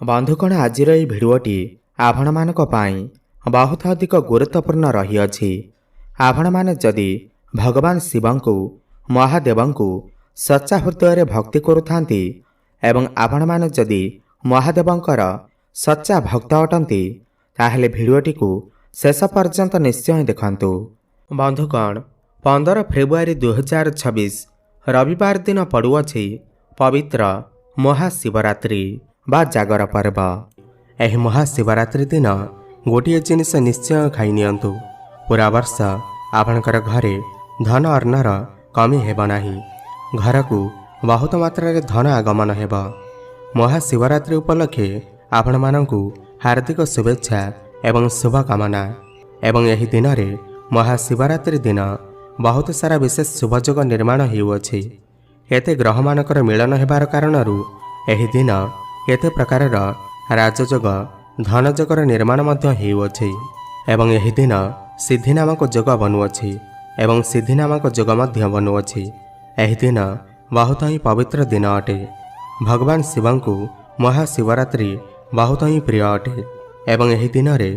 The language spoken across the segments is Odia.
ବନ୍ଧୁଗଣ ଆଜିର ଏହି ଭିଡ଼ିଓଟି ଆପଣମାନଙ୍କ ପାଇଁ ବହୁତ ଅଧିକ ଗୁରୁତ୍ୱପୂର୍ଣ୍ଣ ରହିଅଛି। ଆପଣମାନେ ଯଦି ଭଗବାନ ଶିବଙ୍କୁ ମହାଦେବଙ୍କୁ ସଚ୍ଚା ହୃଦୟରେ ଭକ୍ତି କରୁଥାନ୍ତି ଏବଂ ଆପଣମାନେ ଯଦି ମହାଦେବଙ୍କର ସଚ୍ଚା ଭକ୍ତ ଅଟନ୍ତି ତାହେଲେ ଭିଡ଼ିଓଟିକୁ ଶେଷ ପର୍ଯ୍ୟନ୍ତ ନିଶ୍ଚୟ ଦେଖନ୍ତୁ। ବନ୍ଧୁଗଣ 15 ଫେବୃଆରୀ 2026 ରବିବାର ଦିନ ପଡ଼ୁଅଛି ପବିତ୍ର ମହାଶିବରାତ୍ରି ବା ଜାଗର ପର୍ବ। ଏହି ମହାଶିବରାତ୍ରି ଦିନ ଗୋଟିଏ ଜିନିଷ ନିଶ୍ଚୟ ଖାଇ ନିଅନ୍ତୁ। ପୁରା ବର୍ଷ ଆପଣଙ୍କର ଘରେ ଧନ ଅର୍ଣ୍ଣର କମି ହେବ ନାହିଁ। ଘରକୁ ବହୁତ ମାତ୍ରାରେ ଧନ ଆଗମନ ହେବ। ମହାଶିବରାତ୍ରି ଉପଲକ୍ଷେ ଆପଣମାନଙ୍କୁ ହାର୍ଦ୍ଦିକ ଶୁଭେଚ୍ଛା ଏବଂ ଶୁଭକାମନା। ଏବଂ ଏହି ଦିନରେ ମହାଶିବରାତ୍ରି ଦିନ ବହୁତ ସାରା ବିଶେଷ ଶୁଭଯୋଗ ନିର୍ମାଣ ହେଉଅଛି। କେତେ ଗ୍ରହମାନଙ୍କର ମିଳନ ହେବାର କାରଣରୁ ଏହି ଦିନ କେତେ ପ୍ରକାରର ରାଜଯୋଗ ଧନଯୋଗର ନିର୍ମାଣ ମଧ୍ୟ ହେଉଅଛି। ଏବଂ ଏହି ଦିନ ସିଦ୍ଧି ନାମକ ଯୋଗ ବନୁଅଛି ଏବଂ ସିଦ୍ଧି ନାମକ ଯୋଗ ମଧ୍ୟ ବନୁଅଛି। ଏହି ଦିନ ବହୁତ ହିଁ ପବିତ୍ର ଦିନ ଅଟେ। ଭଗବାନ ଶିବଙ୍କୁ ମହାଶିବରାତ୍ରି ବହୁତ ହିଁ ପ୍ରିୟ ଅଟେ। ଏବଂ ଏହି ଦିନରେ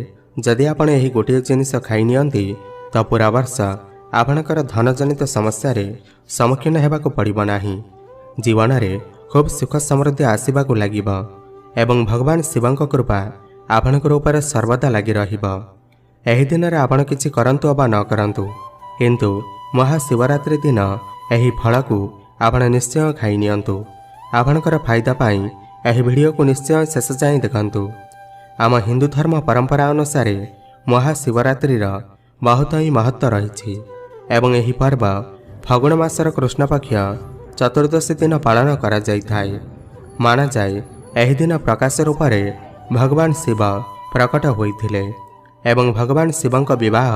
ଯଦି ଆପଣ ଏହି ଗୋଟିଏ ଜିନିଷ ଖାଇ ନିଅନ୍ତି ତ ପୁରା ବର୍ଷ ଆପଣଙ୍କର ଧନଜନିତ ସମସ୍ୟାରେ ସମ୍ମୁଖୀନ ହେବାକୁ ପଡ଼ିବ ନାହିଁ। ଜୀବନରେ ଖୁବ୍ ସୁଖ ସମୃଦ୍ଧି ଆସିବାକୁ ଲାଗିବ ଏବଂ ଭଗବାନ ଶିବଙ୍କ କୃପା ଆପଣଙ୍କର ଉପରେ ସର୍ବଦା ଲାଗି ରହିବ। ଏହି ଦିନରେ ଆପଣ କିଛି କରନ୍ତୁ ଅବା ନ କରନ୍ତୁ, କିନ୍ତୁ ମହାଶିବରାତ୍ରି ଦିନ ଏହି ଫଳକୁ ଆପଣ ନିଶ୍ଚୟ ଖାଇ ନିଅନ୍ତୁ। ଆପଣଙ୍କର ଫାଇଦା ପାଇଁ ଏହି ଭିଡ଼ିଓକୁ ନିଶ୍ଚୟ ଶେଷ ଯାଏଁ ଦେଖନ୍ତୁ। ଆମ ହିନ୍ଦୁ ଧର୍ମ ପରମ୍ପରା ଅନୁସାରେ ମହାଶିବରାତ୍ରିର ବହୁତ ହିଁ ମହତ୍ତ୍ୱ ରହିଛି ଏବଂ ଏହି ପର୍ବ ଫଗୁଣ ମାସର କୃଷ୍ଣପକ୍ଷ ଚତୁର୍ଦ୍ଦଶୀ ଦିନ ପାଳନ କରାଯାଇଥାଏ। ମାନାଯାଏ ଏହି ଦିନ ପ୍ରକାଶ ରୂପରେ ଭଗବାନ ଶିବ ପ୍ରକଟ ହୋଇଥିଲେ ଏବଂ ଭଗବାନ ଶିବଙ୍କ ବିବାହ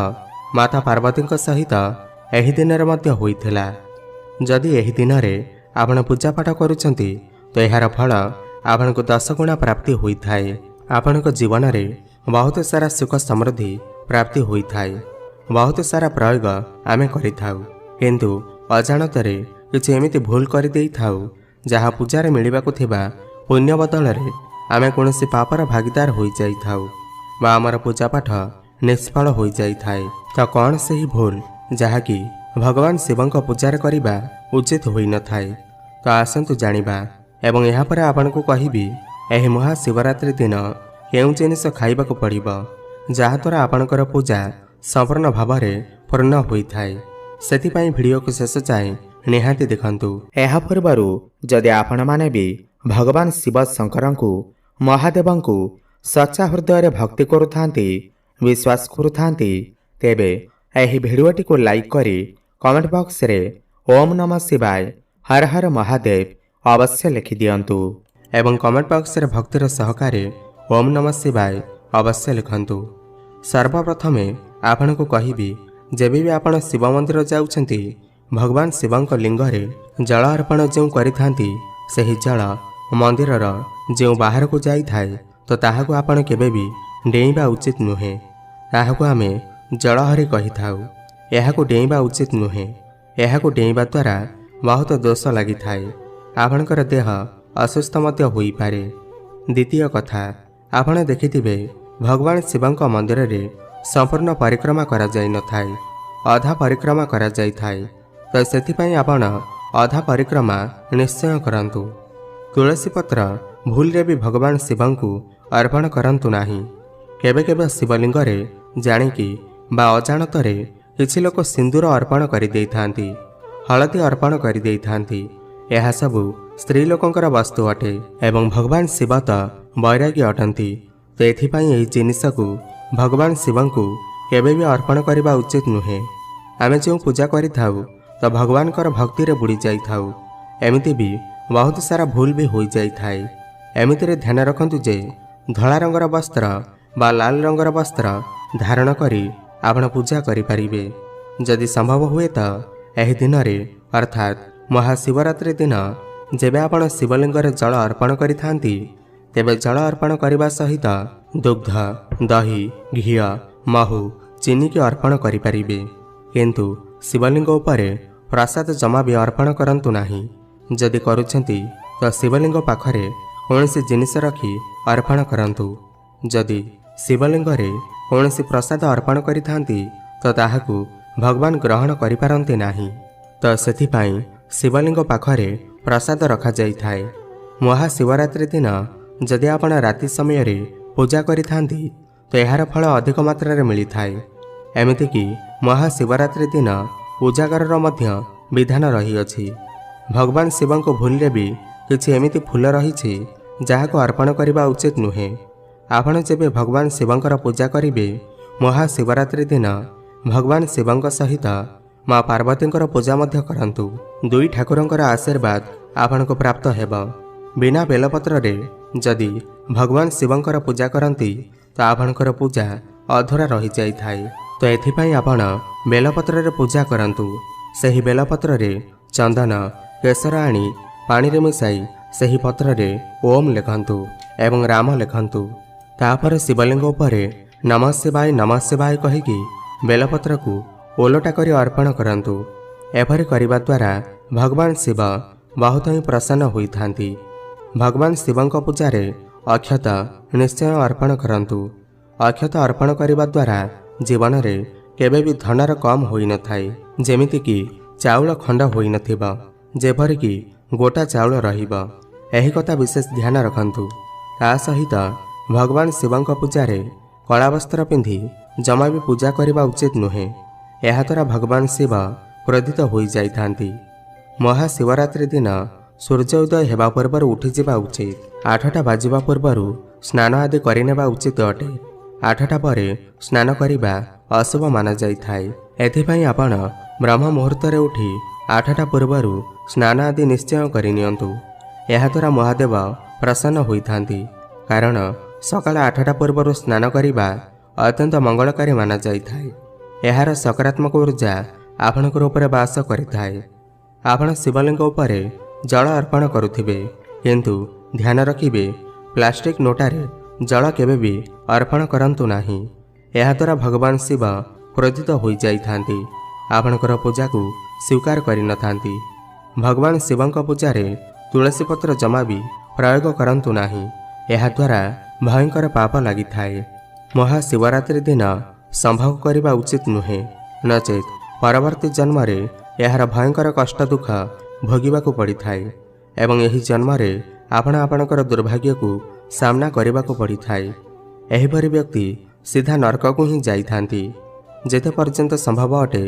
ମାତା ପାର୍ବତୀଙ୍କ ସହିତ ଏହି ଦିନରେ ମଧ୍ୟ ହୋଇଥିଲା। ଯଦି ଏହି ଦିନରେ ଆପଣ ପୂଜାପାଠ କରୁଛନ୍ତି ତ ଏହାର ଫଳ ଆପଣଙ୍କୁ 10 ଗୁଣା ପ୍ରାପ୍ତି ହୋଇଥାଏ। ଆପଣଙ୍କ ଜୀବନରେ ବହୁତ ସାରା ସୁଖ ସମୃଦ୍ଧି ପ୍ରାପ୍ତି ହୋଇଥାଏ। ବହୁତ ସାରା ପ୍ରୟୋଗ ଆମେ କରିଥାଉ, କିନ୍ତୁ ଅଜାଣତରେ କିଛି ଏମିତି ଭୁଲ କରିଦେଇଥାଉ ଯାହା ପୂଜାରେ ମିଳିବାକୁ ଥିବା ପୁଣ୍ୟ ବଦଳରେ ଆମେ କୌଣସି ପାପର ଭାଗିଦାର ହୋଇଯାଇଥାଉ ବା ଆମର ପୂଜାପାଠ ନିଷ୍ଫଳ ହୋଇଯାଇଥାଏ। ତ କ'ଣ ସେହି ଭୁଲ ଯାହାକି ଭଗବାନ ଶିବଙ୍କ ପୂଜାରେ କରିବା ଉଚିତ ହୋଇନଥାଏ? ତ ଆସନ୍ତୁ ଜାଣିବା ଏବଂ ଏହାପରେ ଆପଣଙ୍କୁ କହିବି ଏହି ମହାଶିବରାତ୍ରି ଦିନ କେଉଁ ଜିନିଷ ଖାଇବାକୁ ପଡ଼ିବ ଯାହାଦ୍ୱାରା ଆପଣଙ୍କର ପୂଜା ସମ୍ପୂର୍ଣ୍ଣ ଭାବରେ ପୂର୍ଣ୍ଣ ହୋଇଥାଏ। ସେଥିପାଇଁ ଭିଡ଼ିଓକୁ ଶେଷ ଯାଏଁ ନିହାତି ଦେଖନ୍ତୁ। ଏହା ପୂର୍ବରୁ ଯଦି ଆପଣମାନେ ବି ଭଗବାନ ଶିବ ଶଙ୍କରଙ୍କୁ ମହାଦେବଙ୍କୁ ସଚ୍ଚା ହୃଦୟରେ ଭକ୍ତି କରୁଥାନ୍ତି, ବିଶ୍ୱାସ କରୁଥାନ୍ତି, ତେବେ ଏହି ଭିଡ଼ିଓଟିକୁ ଲାଇକ୍ କରି କମେଣ୍ଟ ବକ୍ସରେ ଓମ୍ ନମଃ ଶିବାୟ ହର ହର ମହାଦେବ ଅବଶ୍ୟ ଲେଖିଦିଅନ୍ତୁ ଏବଂ କମେଣ୍ଟ ବକ୍ସରେ ଭକ୍ତିର ସହକାରେ ଓମ୍ ନମଃ ଶିବାୟ ଅବଶ୍ୟ ଲେଖନ୍ତୁ। ସର୍ବପ୍ରଥମେ ଆପଣଙ୍କୁ କହିବି, ଯେବେ ବି ଆପଣ ଶିବ ମନ୍ଦିର ଯାଉଛନ୍ତି ଭଗବାନ ଶିବଙ୍କ ଲିଙ୍ଗରେ ଜଳ ଅର୍ପଣ ଯେଉଁ କରିଥାନ୍ତି ସେହି ଜଳ ମନ୍ଦିରର ଯେଉଁ ବାହାରକୁ ଯାଇଥାଏ ତ ତାହାକୁ ଆପଣ କେବେ ବି ଡେଇଁବା ଉଚିତ ନୁହେଁ। ତାହାକୁ ଆମେ ଜଳହରି କହିଥାଉ। ଏହାକୁ ଡେଇଁବା ଉଚିତ ନୁହେଁ। ଏହାକୁ ଡେଇଁବା ଦ୍ୱାରା ବହୁତ ଦୋଷ ଲାଗିଥାଏ। ଆପଣଙ୍କର ଦେହ ଅସୁସ୍ଥ ମଧ୍ୟ ହୋଇପାରେ। ଦ୍ୱିତୀୟ କଥା, ଆପଣ ଦେଖିଥିବେ ଭଗବାନ ଶିବଙ୍କ ମନ୍ଦିରରେ ସମ୍ପୂର୍ଣ୍ଣ ପରିକ୍ରମା କରାଯାଇନଥାଏ, ଅଧା ପରିକ୍ରମା କରାଯାଇଥାଏ। ତ ସେଥିପାଇଁ ଆପଣ ଅଧା ପରିକ୍ରମା ନିଶ୍ଚୟ କରନ୍ତୁ। ତୁଳସୀ ପତ୍ର ଭୁଲରେ ବି ଭଗବାନ ଶିବଙ୍କୁ ଅର୍ପଣ କରନ୍ତୁ ନାହିଁ। କେବେ କେବେ ଶିବଲିଙ୍ଗରେ ଜାଣିକି ବା ଅଜାଣତରେ କିଛି ଲୋକ ସିନ୍ଦୁର ଅର୍ପଣ କରିଦେଇଥାନ୍ତି, ହଳଦୀ ଅର୍ପଣ କରିଦେଇଥାନ୍ତି। ଏହା ସବୁ ସ୍ତ୍ରୀ ଲୋକଙ୍କର ବସ୍ତୁ ଅଟେ ଏବଂ ଭଗବାନ ଶିବ ତ ବୈରାଗୀ ଅଟନ୍ତି। ତ ଏଥିପାଇଁ ଏହି ଜିନିଷକୁ ଭଗବାନ ଶିବଙ୍କୁ କେବେ ବି ଅର୍ପଣ କରିବା ଉଚିତ ନୁହେଁ। ଆମେ ଯେଉଁ ପୂଜା କରିଥାଉ ତ ଭଗବାନଙ୍କର ଭକ୍ତିରେ ବୁଡ଼ି ଯାଇଥାଉ। ଏମିତି ବି ବହୁତ ସାରା ଭୁଲ ବି ହୋଇଯାଇଥାଏ। ଏମିତିରେ ଧ୍ୟାନ ରଖନ୍ତୁ ଯେ ଧଳା ରଙ୍ଗର ବସ୍ତ୍ର ବା ଲାଲ ରଙ୍ଗର ବସ୍ତ୍ର ଧାରଣ କରି ଆପଣ ପୂଜା କରିପାରିବେ। ଯଦି ସମ୍ଭବ ହୁଏ ତ ଏହି ଦିନରେ ଅର୍ଥାତ୍ ମହାଶିବରାତ୍ରି ଦିନ ଯେବେ ଆପଣ ଶିବଲିଙ୍ଗରେ ଜଳ ଅର୍ପଣ କରିଥାନ୍ତି ତେବେ ଜଳ ଅର୍ପଣ କରିବା ସହିତ ଦୁଗ୍ଧ, ଦହି, ଘିଅ, ମହୁ, ଚିନିକି ଅର୍ପଣ କରିପାରିବେ। କିନ୍ତୁ ଶିବଲିଙ୍ଗ ଉପରେ ପ୍ରସାଦ ଜମା ବି ଅର୍ପଣ କରନ୍ତୁ ନାହିଁ। ଯଦି କରୁଛନ୍ତି ତ ଶିବଲିଙ୍ଗ ପାଖରେ କୌଣସି ଜିନିଷ ରଖି ଅର୍ପଣ କରନ୍ତୁ। ଯଦି ଶିବଲିଙ୍ଗରେ କୌଣସି ପ୍ରସାଦ ଅର୍ପଣ କରିଥାନ୍ତି ତ ତାହାକୁ ଭଗବାନ ଗ୍ରହଣ କରିପାରନ୍ତି ନାହିଁ। ତ ସେଥିପାଇଁ ଶିବଲିଙ୍ଗ ପାଖରେ ପ୍ରସାଦ ରଖାଯାଇଥାଏ। ମହାଶିବରାତ୍ରି ଦିନ ଯଦି ଆପଣ ରାତି ସମୟରେ ପୂଜା କରିଥାନ୍ତି ତ ଏହାର ଫଳ ଅଧିକ ମାତ୍ରାରେ ମିଳିଥାଏ। ଏମିତିକି ମହାଶିବରାତ୍ରି ଦିନ ଉଜାଗରର ମଧ୍ୟ ବିଧାନ ରହିଅଛି। ଭଗବାନ ଶିବଙ୍କୁ ଭୁଲରେ ବି କିଛି ଏମିତି ଫୁଲ ରହିଛି ଯାହାକୁ ଅର୍ପଣ କରିବା ଉଚିତ ନୁହେଁ। ଆପଣ ଯେବେ ଭଗବାନ ଶିବଙ୍କର ପୂଜା କରିବେ ମହାଶିବରାତ୍ରି ଦିନ ଭଗବାନ ଶିବଙ୍କ ସହିତ ମା ପାର୍ବତୀଙ୍କର ପୂଜା ମଧ୍ୟ କରନ୍ତୁ। ଦୁଇ ଠାକୁରଙ୍କର ଆଶୀର୍ବାଦ ଆପଣଙ୍କୁ ପ୍ରାପ୍ତ ହେବ। ବିନା ବେଲପତ୍ରରେ ଯଦି ଭଗବାନ ଶିବଙ୍କର ପୂଜା କରନ୍ତି ତ ଆପଣଙ୍କର ପୂଜା ଅଧୁରା ରହିଯାଇଥାଏ। ତ ଏଥିପାଇଁ ଆପଣ ବେଲପତ୍ରରେ ପୂଜା କରନ୍ତୁ। ସେହି ବେଲପତ୍ରରେ ଚନ୍ଦନ କେଶର ଆଣି ପାଣିରେ ମିଶାଇ ସେହି ପତ୍ରରେ ଓମ୍ ଲେଖନ୍ତୁ ଏବଂ ରାମ ଲେଖନ୍ତୁ। ତାପରେ ଶିବଲିଙ୍ଗ ଉପରେ ନମଃ ଶିବାୟ କହିକି ବେଲପତ୍ରକୁ ଓଲଟା କରି ଅର୍ପଣ କରନ୍ତୁ। ଏପରି କରିବା ଦ୍ୱାରା ଭଗବାନ ଶିବ ବହୁତ ହିଁ ପ୍ରସନ୍ନ ହୋଇଥାନ୍ତି। ଭଗବାନ ଶିବଙ୍କ ପୂଜାରେ ଅକ୍ଷତ ନିଶ୍ଚୟ ଅର୍ପଣ କରନ୍ତୁ। ଅକ୍ଷତ ଅର୍ପଣ କରିବା ଦ୍ୱାରା ଜୀବନରେ କେବେ ବି ଧନର କମ ହୋଇନଥାଏ। ଯେମିତିକି ଚାଉଳ ଖଣ୍ଡ ହୋଇନଥିବ, ଯେପରିକି ଗୋଟା ଚାଉଳ ରହିବ। ଏହି କଥା ବିଶେଷ ଧ୍ୟାନ ରଖନ୍ତୁ। ତା ସହିତ ଭଗବାନ ଶିବଙ୍କ ପୂଜାରେ କଳା ବସ୍ତ୍ର ପିନ୍ଧି ଜମା ବି ପୂଜା କରିବା ଉଚିତ ନୁହେଁ। ଏହାଦ୍ୱାରା ଭଗବାନ ଶିବ କ୍ରୋଧିତ ହୋଇଯାଇଥାନ୍ତି। ମହାଶିବରାତ୍ରି ଦିନ ସୂର୍ଯ୍ୟ ଉଦୟ ହେବା ପୂର୍ବରୁ ଉଠିଯିବା ଉଚିତ। 8ଟା ବାଜିବା ପୂର୍ବରୁ ସ୍ନାନ ଆଦି କରିନେବା ଉଚିତ ଅଟେ। 8ଟା ପରେ ସ୍ନାନ କରିବା ଅଶୁଭ ମାନାଯାଇଥାଏ। ଏଥିପାଇଁ ଆପଣ ବ୍ରହ୍ମ ମୁହୂର୍ତ୍ତରେ ଉଠି 8ଟା ପୂର୍ବରୁ ସ୍ନାନ ଆଦି ନିଶ୍ଚୟ କରିନିଅନ୍ତୁ। ଏହାଦ୍ୱାରା ମହାଦେବ ପ୍ରସନ୍ନ ହୋଇଥାନ୍ତି। କାରଣ ସକାଳ 8ଟା ପୂର୍ବରୁ ସ୍ନାନ କରିବା ଅତ୍ୟନ୍ତ ମଙ୍ଗଳକାରୀ ମାନାଯାଇଥାଏ। ଏହାର ସକାରାତ୍ମକ ଉର୍ଜା ଆପଣଙ୍କର ଉପରେ ବାସ କରିଥାଏ। ଆପଣ ଶିବଲିଙ୍ଗ ଉପରେ ଜଳ ଅର୍ପଣ କରୁଥିବେ, କିନ୍ତୁ ଧ୍ୟାନ ରଖିବେ ପ୍ଲାଷ୍ଟିକ ନୋଟାରେ ଜଳ କେବେ ବି ଅର୍ପଣ କରନ୍ତୁ ନାହିଁ। ଏହାଦ୍ୱାରା ଭଗବାନ ଶିବ କ୍ରୋଧିତ ହୋଇଯାଇଥାନ୍ତି, ଆପଣଙ୍କର ପୂଜାକୁ ସ୍ୱୀକାର କରିନଥାନ୍ତି। ଭଗବାନ ଶିବଙ୍କ ପୂଜାରେ ତୁଳସୀ ପତ୍ର ଜମା ବି ପ୍ରୟୋଗ କରନ୍ତୁ ନାହିଁ। ଏହାଦ୍ୱାରା ଭୟଙ୍କର ପାପ ଲାଗିଥାଏ। ମହାଶିବରାତ୍ରି ଦିନ ସମ୍ଭୋଗ କରିବା ଉଚିତ ନୁହେଁ, ନଚେତ୍ ପରବର୍ତ୍ତୀ ଜନ୍ମରେ ଏହାର ଭୟଙ୍କର କଷ୍ଟ ଦୁଃଖ ଭୋଗିବାକୁ ପଡ଼ିଥାଏ ଏବଂ ଏହି ଜନ୍ମରେ ଆପଣ ଆପଣଙ୍କର ଦୁର୍ଭାଗ୍ୟକୁ ସାମ୍ନା କରିବାକୁ ପଡ଼ିଥାଏ। ଏହିପରି ବ୍ୟକ୍ତି ସିଧା ନରକକୁ ହିଁ ଯାଇଥାନ୍ତି। ଯେତେ ପର୍ଯ୍ୟନ୍ତ ସମ୍ଭବ ଅଟେ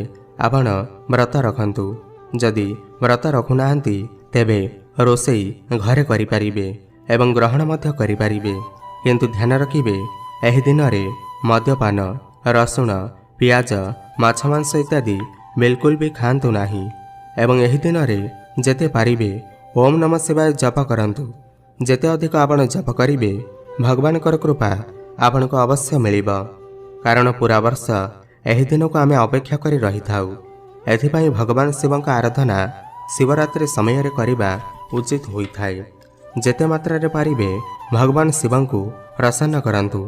ଆପଣ ବ୍ରତ ରଖନ୍ତୁ। ଯଦି ବ୍ରତ ରଖୁନାହାନ୍ତି ତେବେ ରୋଷେଇ ଘରେ କରିପାରିବେ ଏବଂ ଗ୍ରହଣ ମଧ୍ୟ କରିପାରିବେ, କିନ୍ତୁ ଧ୍ୟାନ ରଖିବେ ଏହି ଦିନରେ ମଦ୍ୟପାନ, ରସୁଣ, ପିଆଜ, ମାଛ ମାଂସ ଇତ୍ୟାଦି ବିଲକୁଲ ବି ଖାଆନ୍ତୁ ନାହିଁ ଏବଂ ଏହି ଦିନରେ ଯେତେ ପାରିବେ ଓମ୍ ନମଃ ଶିବାୟ ଜପ କରନ୍ତୁ। ଯେତେ ଅଧିକ ଆପଣ ଜପ କରିବେ ଭଗବାନଙ୍କର କୃପା ଆପଣଙ୍କୁ ଅବଶ୍ୟ ମିଳିବ। କାରଣ ପୁରା ବର୍ଷ ଏହି ଦିନକୁ ଆମେ ଅପେକ୍ଷା କରି ରହିଥାଉ। ଏଥିପାଇଁ ଭଗବାନ ଶିବଙ୍କ ଆରାଧନା ଶିବରାତ୍ରି ସମୟରେ କରିବା ଉଚିତ ହୋଇଥାଏ। ଯେତେ ମାତ୍ରାରେ ପାରିବେ ଭଗବାନ ଶିବଙ୍କୁ ପ୍ରସନ୍ନ କରନ୍ତୁ।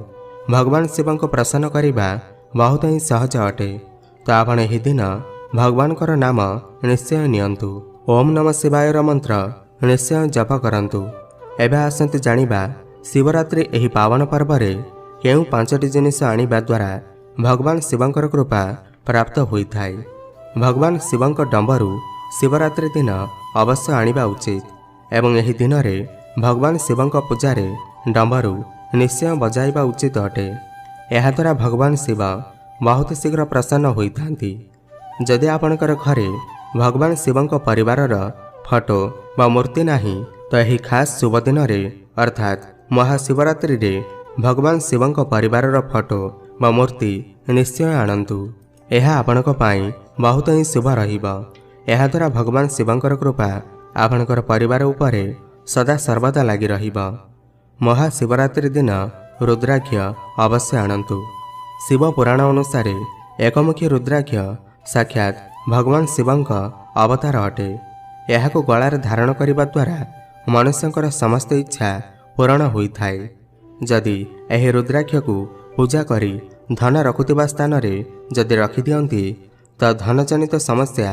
ଭଗବାନ ଶିବଙ୍କୁ ପ୍ରସନ୍ନ କରିବା ବହୁତ ହିଁ ସହଜ ଅଟେ। ତ ଆପଣ ଏହି ଦିନ ଭଗବାନଙ୍କର ନାମ ନିଶ୍ଚୟ ନିଅନ୍ତୁ। ଓମ୍ ନମଃ ଶିବାୟର ମନ୍ତ୍ର ନିଶ୍ଚୟ ଜପ କରନ୍ତୁ। ଏବେ ଆସନ୍ତୁ ଜାଣିବା ଶିବରାତ୍ରି ଏହି ପାବନ ପର୍ବରେ କେଉଁ 5ଟି ଜିନିଷ ଆଣିବା ଦ୍ୱାରା ଭଗବାନ ଶିବଙ୍କର କୃପା ପ୍ରାପ୍ତ ହୋଇଥାଏ। ଭଗବାନ ଶିବଙ୍କ ଡମ୍ବରୁ ଶିବରାତ୍ରି ଦିନ ଅବଶ୍ୟ ଆଣିବା ଉଚିତ ଏବଂ ଏହି ଦିନରେ ଭଗବାନ ଶିବଙ୍କ ପୂଜାରେ ଡମ୍ବରୁ ନିଶ୍ଚୟ ବଜାଇବା ଉଚିତ ଅଟେ। ଏହାଦ୍ୱାରା ଭଗବାନ ଶିବ ବହୁତ ଶୀଘ୍ର ପ୍ରସନ୍ନ ହୋଇଥାନ୍ତି। ଯଦି ଆପଣଙ୍କର ଘରେ ଭଗବାନ ଶିବଙ୍କ ପରିବାରର ଫଟୋ ବା ମୂର୍ତ୍ତି ନାହିଁ ତ ଏହି ଖାସ୍ ଶୁଭ ଦିନରେ ଅର୍ଥାତ୍ ମହାଶିବରାତ୍ରିରେ ଭଗବାନ ଶିବଙ୍କ ପରିବାରର ଫଟୋ ବା ମୂର୍ତ୍ତି ନିଶ୍ଚୟ ଆଣନ୍ତୁ। ଏହା ଆପଣଙ୍କ ପାଇଁ ବହୁତ ହିଁ ଶୁଭ ରହିବ। ଏହାଦ୍ୱାରା ଭଗବାନ ଶିବଙ୍କର କୃପା ଆପଣଙ୍କର ପରିବାର ଉପରେ ସଦା ସର୍ବଦା ଲାଗି ରହିବ। ମହାଶିବରାତ୍ରି ଦିନ ରୁଦ୍ରାକ୍ଷ ଅବଶ୍ୟ ଆଣନ୍ତୁ। ଶିବ ପୁରାଣ ଅନୁସାରେ ଏକମୁଖୀ ରୁଦ୍ରାକ୍ଷ ସାକ୍ଷାତ ଭଗବାନ ଶିବଙ୍କ ଅବତାର ଅଟେ। ଏହାକୁ ଗଳାରେ ଧାରଣ କରିବା ଦ୍ୱାରା ମନୁଷ୍ୟଙ୍କର ସମସ୍ତ ଇଚ୍ଛା ପୂରଣ ହୋଇଥାଏ। ଯଦି ଏହି ରୁଦ୍ରାକ୍ଷକୁ ପୂଜା କରି ଧନ ରଖୁଥିବା ସ୍ଥାନରେ ଯଦି ରଖିଦିଅନ୍ତି ତ ଧନଜନିତ ସମସ୍ୟା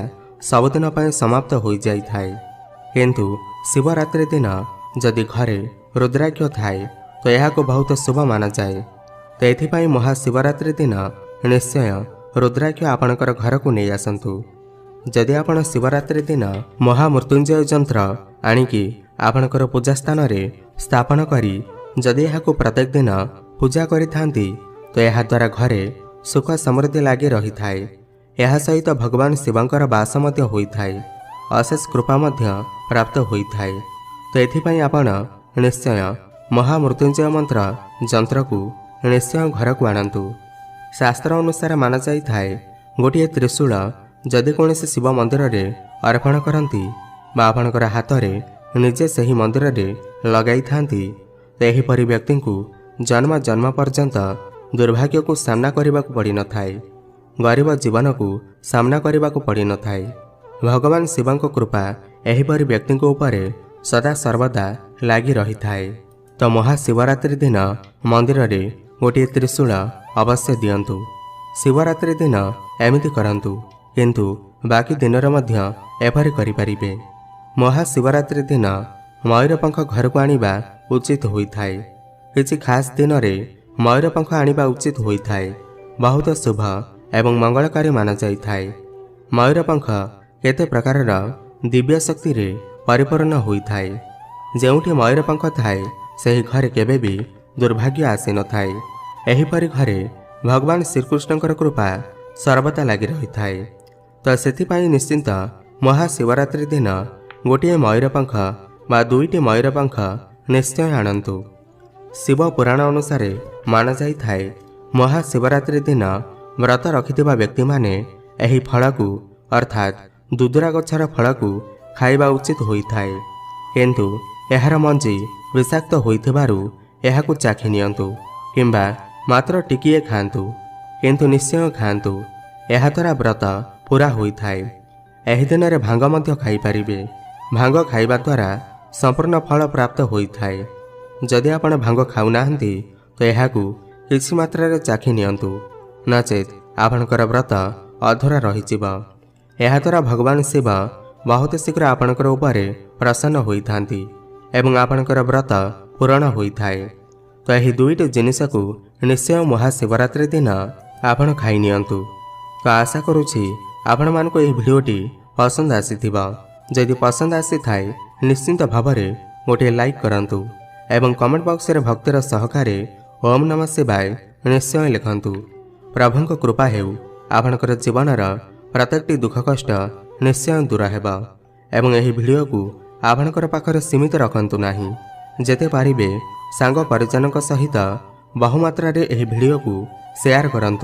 ସବୁଦିନ ପାଇଁ ସମାପ୍ତ ହୋଇଯାଇଥାଏ। କିନ୍ତୁ ଶିବରାତ୍ରି ଦିନ ଯଦି ଘରେ रुद्राक्ष थाए तो यह बहुत शुभ मानाए। तो ये महाशिवरात्रि दिन निश्चय रुद्राक्ष आपणकर घर को नहीं आसतु। जदि आपण शिवरात्रि दिन महामृत्युंजय यंत्र आणिकी आपणकर पूजा स्थान रे स्थापन करी जदि यह प्रत्येक दिन पूजा करि थांती तो यह द्वारा घरे सुख समृद्धि लगी रही थाए। यह सहित भगवान शिवंकर बास मध्य होइथाए, अशेष कृपा मध्य प्राप्त होइथाए। तो एथिपाई आपण निश्चय महामृत्युंजय मंत्र यंत्र को निश्चय घर को आणंतु। शास्त्र अनुसार माना जाई थाए गोटे त्रिशूल जदि कौन शिव मंदिर रे अर्पण करती आपणकर हाथ में निजे से ही मंदिर रे लगाई थांती तो एहीपरि व्यक्ति को जन्म जन्म पर्यंत दुर्भाग्य को सामना करने को पड़ न थाए, गरीब जीवन को सामना करने को पड़ न थाए। भगवान शिवंक कृपा एहीपरि व्यक्ति ऊपर सदा सर्वदा लगी रही थाए। तो महाशिवरात्रि दिन मंदिर रे गोटे त्रिशूल अवश्य दियंतु। शिवरात्रि दिन एमिति करंतु किंतु बाकी दिन मध्य एपरि करिपारिबे। महाशिवरात्रि दिन मयूरपंख घर को आनिबा उचित होइथाए। किछि खास दिन रे मयूरपंख आनिबा उचित होइथाए, बहुत शुभ एवं मंगलकारी माना जाइथाए। मयूरपंख केते प्रकारर दिव्य शक्ति रे परिपूर्ण होइथाए। जेउठी मयूरपंख थाए सही घरे केबे भी दुर्भाग्य आसी न थाए। एहीपरि घरे भगवान श्रीकृष्णकर कृपा सर्वदा लगी रही थाए। तो सेथिपाई निश्चिंत महाशिवरात्रि दिन गोटे मयूरपंख बा दुईटी मयूरपंख निश्चय आणंतु। शिव पुराण अनुसार माना जाई थाए महाशिवरात्रि दिन व्रत रखिथिबा व्यक्ति माने एही फल को अर्थात दुदुरा गछर फल को खाइबा उचित होइथाए, किंतु एहार मंजी विषाक्त होइथिबारु एहाकु चाखि नियंतु किंबा मात्र टिकिए खांतु, किंतु निश्चय खांतु। एहा द्वारा व्रत पूरा होइथाए। एही दिन रे भांग मध्य खाई पारिबे। भांग खाइबा द्वारा संपूर्ण फल प्राप्त होइथाए। जदि आपण भांग खाउ नाहंती तो एहाकु किछि मात्रा रे चाखि नियंतु, नचेत आपणकर व्रत अधूरा रहिजिब। एहा द्वारा भगवान शिव बहुत शीघ्र आपणकर ऊपर प्रसन्न होइथांती एवं आपणकर व्रत पूर्ण होइथाए। तो यही दुईटी जिनिस को निश्चय महाशिवरात्रि दिन आपण खाई नियंतु। तो आशा करुछि आपण मानको यह भिडियोटी पसंद आसीथिबा। जदि पसंद आसी थाए निश्चिंत भावरे गोटे लाइक करंतु एवं कमेंट बॉक्स रे भक्तिर सहकारे ओम नमः शिवाय निश्चय लिखंतु। प्रभुंक कृपा हेउ आपणकर जीवनर प्रत्येकटी दुख कष्ट निश्चय दूर हेबा। एवं यही भिडियो को आपणकर पाखरे सीमित रखंतु नाही, जेते पारिबे सांग परिजनक सहित बहुमात्रा रे यही भिडियो को शेयर करंतु।